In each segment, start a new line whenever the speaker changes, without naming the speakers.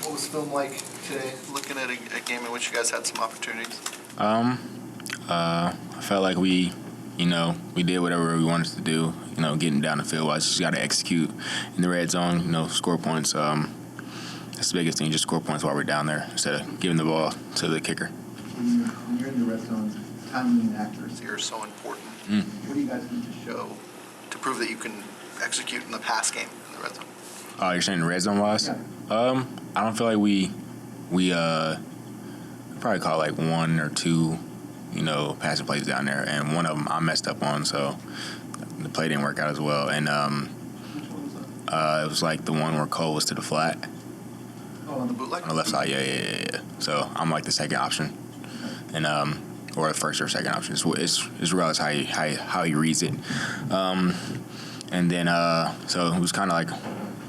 What was film like today, looking at a game in which you guys had some opportunities?
I felt like we did whatever we wanted to do, getting down the field. I just got to execute in the red zone, score points. That's the biggest thing, just score points while we're down there instead of giving the ball to the kicker.
When you're in the red zone, timing and accuracy
Are so important.
What do you guys need to show?
To prove that you can execute in the pass game in the red zone.
You're saying the red zone wise?
Yeah.
I don't feel like we probably caught like one or two, passing plays down there, and one of them I messed up on, so the play didn't work out as well. And
Which one was that?
it was like the one where Cole was to the flat
Oh, on
The
the
bootleg?
on the left side. Yeah. So I'm like the second option, and or the first or second option. It's regardless how he reads it. And then so it was kind of like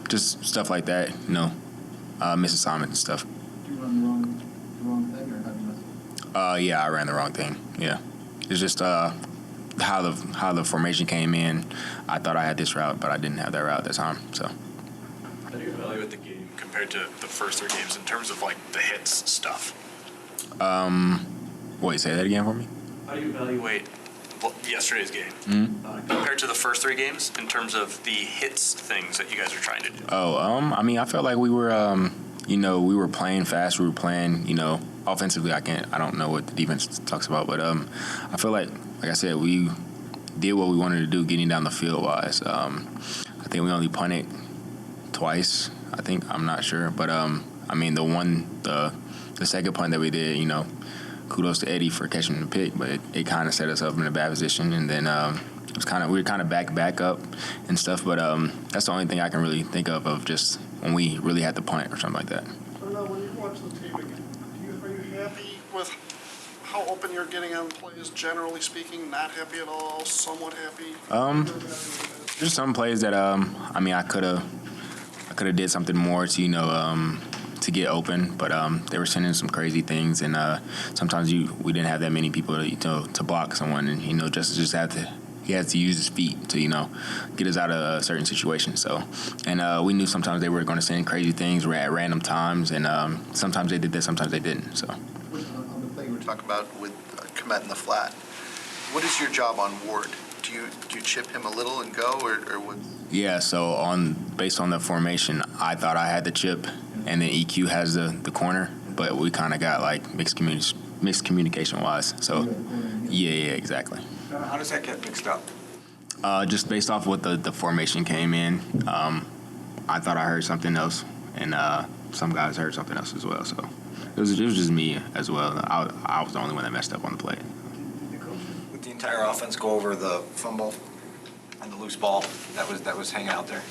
just stuff like that, misassignment and stuff.
Did you run the wrong thing, or how did you mess it?
Yeah, I ran the wrong thing. Yeah, it's just how the formation came in. I thought I had this route, but I didn't have that route at the time. So.
How do you evaluate the game compared to the first three games in terms of like the hits stuff?
Wait, say that again for me.
How do you evaluate yesterday's game compared to the first three games in terms of the hits things that you guys are trying to do?
I felt like we were, we were playing fast. We were playing, offensively. I don't know what the defense talks about, but I feel like I said, we did what we wanted to do, getting down the field wise. I think we only punted twice. I'm not sure, but the second punt that we did, kudos to Eddie for catching the pick, but it kind of set us up in a bad position, and then it was we were kind of back up and stuff. But that's the only thing I can really think of just when we really had to punt or something like that.
Darnell, when you watch the tape again, are you happy with how open you're getting on plays, generally speaking? Not happy at all? Somewhat happy?
There's some plays that I could have did something more to to get open, but they were sending some crazy things, and sometimes we didn't have that many people to block someone, and just he had to use his feet to get us out of a certain situation. So, and we knew sometimes they were going to send crazy things at random times, and sometimes they did that, sometimes they didn't. So,
On the play you were
Talk about with Komet in the flat. What is your job on Ward? Do you chip him a little and go, or what?
yeah. So based on the formation, I thought I had the chip, and then EQ has the corner, but we kind of got like miscommunication wise. So, yeah, exactly.
How does that get mixed up?
Just based off what the formation came in, I thought I heard something else, and some guys heard something else as well. So it was just me as well. I was the only one that messed up on the play.
Would the entire offense go over the fumble and the loose ball that was hanging out there?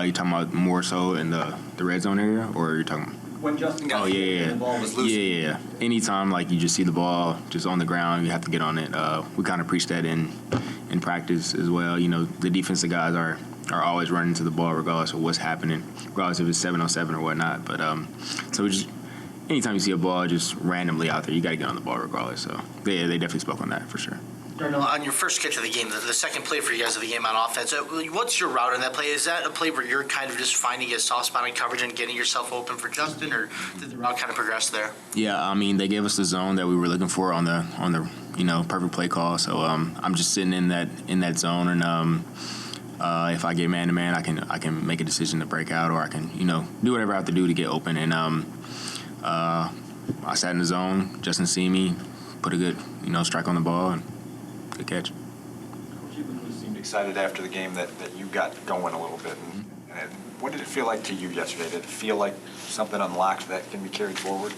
You talking about more so in the red zone area, or you're talking?
When Justin got hit and the ball was loose.
Yeah. Anytime like you just see the ball just on the ground, you have to get on it. We kind of preach that in practice as well. The defensive guys are always running to the ball regardless of what's happening, regardless if it's 7-on-7 or whatnot. But so we just anytime you see a ball just randomly out there, you got to get on the ball regardless. So they definitely spoke on that for sure.
Darnell, on your first catch of the game, the second play for you guys of the game on offense, what's your route in that play? Is that a play where you're kind of just finding a soft spot in coverage and getting yourself open for Justin, or did the route kind of progress there?
Yeah, they gave us the zone that we were looking for on the perfect play call. So I'm just sitting in that zone, and if I get man to man, I can make a decision to break out, or I can do whatever I have to do to get open. And I sat in the zone. Justin see me, put a good strike on the ball, and good catch.
Coach, you seemed excited after the game that you got going a little bit. And what did it feel like to you yesterday? Did it feel like something unlocked that can be carried forward?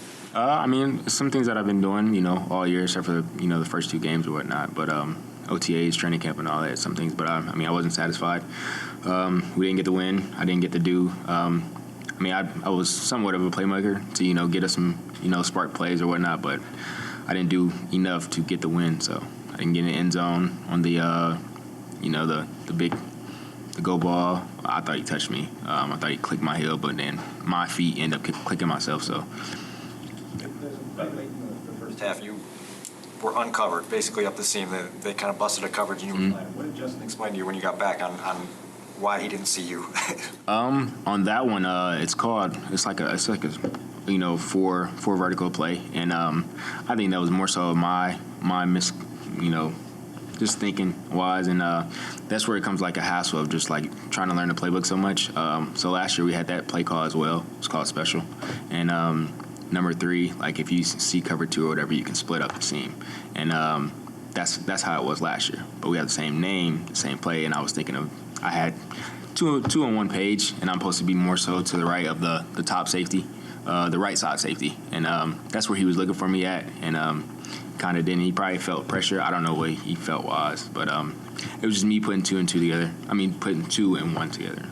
Some things that I've been doing, all year, except for the first two games or whatnot. But OTAs, training camp, and all that, some things. But I wasn't satisfied. We didn't get the win. I didn't get to do. I was somewhat of a playmaker to get us some spark plays or whatnot, but I didn't do enough to get the win. So I didn't get in the end zone on the the go ball. I thought he touched me. I thought he clicked my heel, but then my feet ended up clicking myself. So.
Right late in the first half, you were uncovered, basically up the seam. They kind of busted a coverage, and you were flat. What did Justin explain to you when you got back on why he didn't see you?
On that one, it's like a four vertical play, and I think that was more so my just thinking wise, and that's where it comes like a hassle of just like trying to learn the playbook so much. So last year we had that play call as well. It's called special, and number 3, like if you see cover 2 or whatever, you can split up the seam, and that's how it was last year. But we have the same name, the same play, and I was thinking of I had two on one page, and I'm supposed to be more so to the right of the top safety, the right side safety, and that's where he was looking for me at, and kind of didn't. He probably felt pressure. I don't know what he felt was, but it was just me putting 2 and 2 together. I mean, putting 2 and 1 together.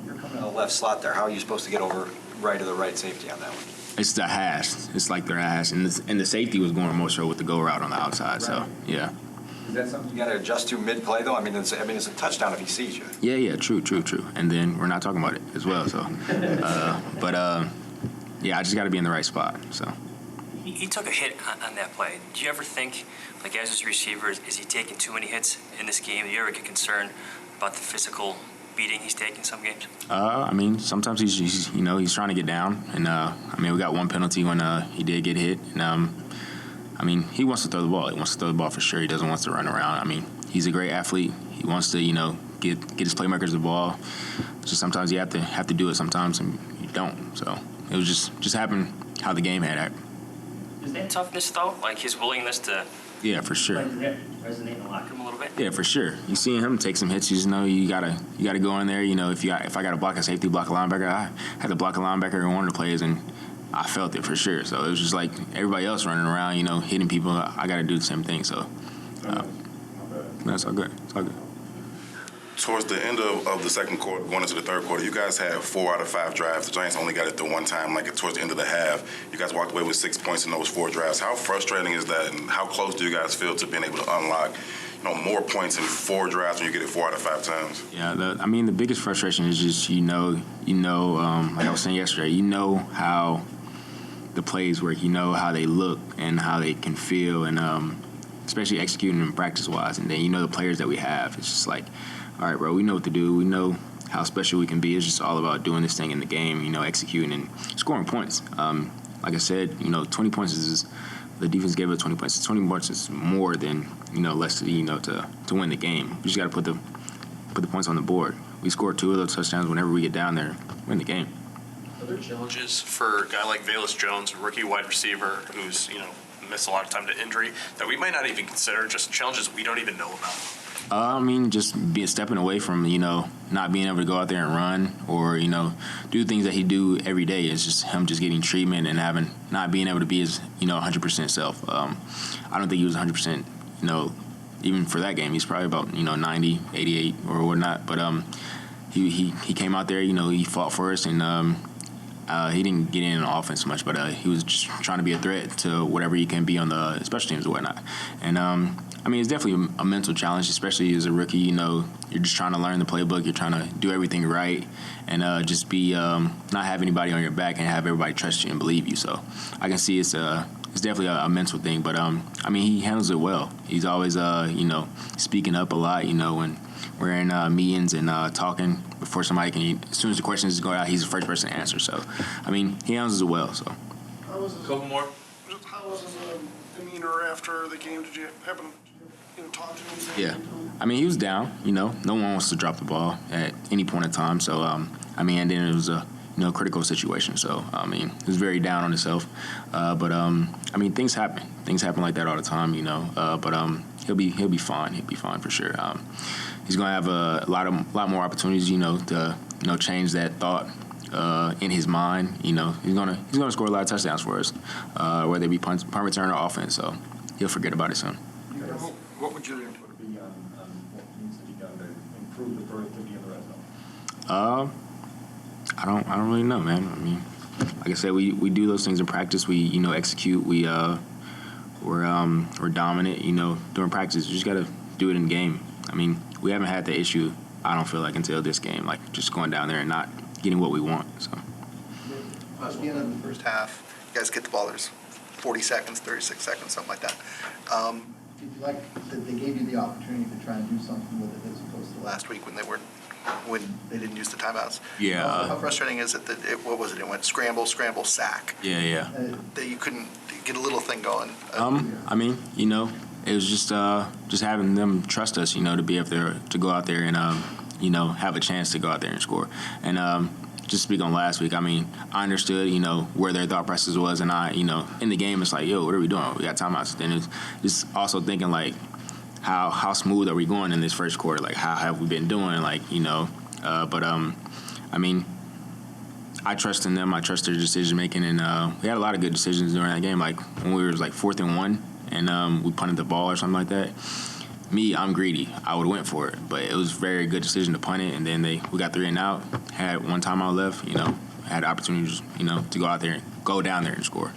You're coming to the left slot there. How are you supposed to get over right of the right safety on that one?
It's the hash. It's like their hash, and the safety was going more so with the go route on the outside. So
Right.
yeah.
Is that something you got to adjust to mid-play, though? I mean, it's a touchdown if he sees you.
Yeah, true. And then we're not talking about it as well. So, yeah, I just got to be in the right spot. So.
He took a hit on that play. Do you ever think, like as his receiver, is he taking too many hits in this game? Do you ever get concerned about the physical beating he's taking some games?
I mean, sometimes he's trying to get down, and I mean, we got one penalty when he did get hit, and I mean, he wants to throw the ball. He wants to throw the ball for sure. He doesn't want to run around. I mean, he's a great athlete. He wants to, get his playmakers the ball. Just sometimes you have to do it sometimes, and you don't. So it was just happened how the game had happened.
Is that toughness though? Like his willingness to
Yeah, for sure.
resonate in the locker room a little bit?
Yeah, for sure. You see him take some hits. You gotta go in there. If I got to block a safety, block a linebacker, I had to block a linebacker in one of the plays, and I felt it for sure. So it was just like everybody else running around, hitting people. I got to do the same thing. So that's all good. It's all good.
Towards the end of the second quarter, going into the third quarter, you guys had 4 out of 5 drives. The Giants only got it the one time, like towards the end of the half. You guys walked away with 6 points in those 4 drives. How frustrating is that, and how close do you guys feel to being able to unlock, more points in 4 drives when you get it 4 out of 5 times?
Yeah, the biggest frustration is just like I was saying yesterday, how the plays work, how they look and how they can feel, and especially executing them practice-wise, and then the players that we have. It's just like, all right, bro, we know what to do. We know how special we can be. It's just all about doing this thing in the game, executing and scoring points. Like I said, 20 points is the defense gave us 20 points. 20 points is more than less to win the game. We just got to put the points on the board. We score 2 of those touchdowns whenever we get down there, win the game.
Are there challenges for a guy like Halas Jones, a rookie wide receiver who's missed a lot of time to injury, that we might not even consider, just challenges we don't even know about?
I mean, just stepping away from, not being able to go out there and run or, do things that he do every day. It's just him just getting treatment and not being able to be his, 100% self. I don't think he was 100%, even for that game. He's probably about, 90, 88 or whatnot. But he came out there, he fought for us, and he didn't get in on offense much, but he was just trying to be a threat to whatever he can be on the special teams and whatnot. And I mean, it's definitely a mental challenge, especially as a rookie. You're just trying to learn the playbook. You're trying to do everything right, and just be not have anybody on your back and have everybody trust you and believe you. So I can see it's definitely a mental thing. But I mean, he handles it well. He's always speaking up a lot. When we're in meetings and talking before somebody can. As soon as the questions go out, he's the first person to answer. So I mean, he handles it well. So.
How was his,
Couple more.
how was his demeanor after the game? Did you happen to talk to him?
Yeah, I mean, he was down. No one wants to drop the ball at any point in time. So, I mean, and then it was a critical situation. So, I mean, he was very down on himself. But I mean, things happen. Things happen like that all the time. But he'll be fine. He'll be fine for sure. He's gonna have a lot more opportunities. To change that thought in his mind. He's gonna score a lot of touchdowns for us, whether it be punt return or offense. So he'll forget about it soon.
What would your input be on what needs to be done to improve the productivity in the red zone?
I don't really know, man. I mean, like I said, we do those things in practice. We execute. We're dominant. During practice, you just gotta do it in game. I mean, we haven't had the issue. I don't feel like until this game, like just going down there and not getting what we want. So.
At the end of the first half, you guys get the ball. There's 40 seconds, 36 seconds, something like that.
Did you like that they gave you the opportunity to try and do something with it as opposed to
Last week when they were when they didn't use the timeouts.
Yeah.
How frustrating is it that what was it? It went scramble, scramble, sack.
Yeah.
That you couldn't get a little thing going.
I mean, it was just having them trust us, to be up there, to go out there and have a chance to go out there and score. And just speak on last week, I mean, I understood, where their thought process was, and I, in the game, it's like, yo, what are we doing? We got timeouts. Then it's just also thinking like, how smooth are we going in this first quarter? Like, how have we been doing? Like, I mean, I trust in them. I trust their decision making, and we had a lot of good decisions during that game. Like when we were like 4th and 1, and we punted the ball or something like that. Me, I'm greedy. I would have went for it, but it was a very good decision to punt it. And then we got 3 and out. Had one timeout left. Had opportunities, to go down there and score.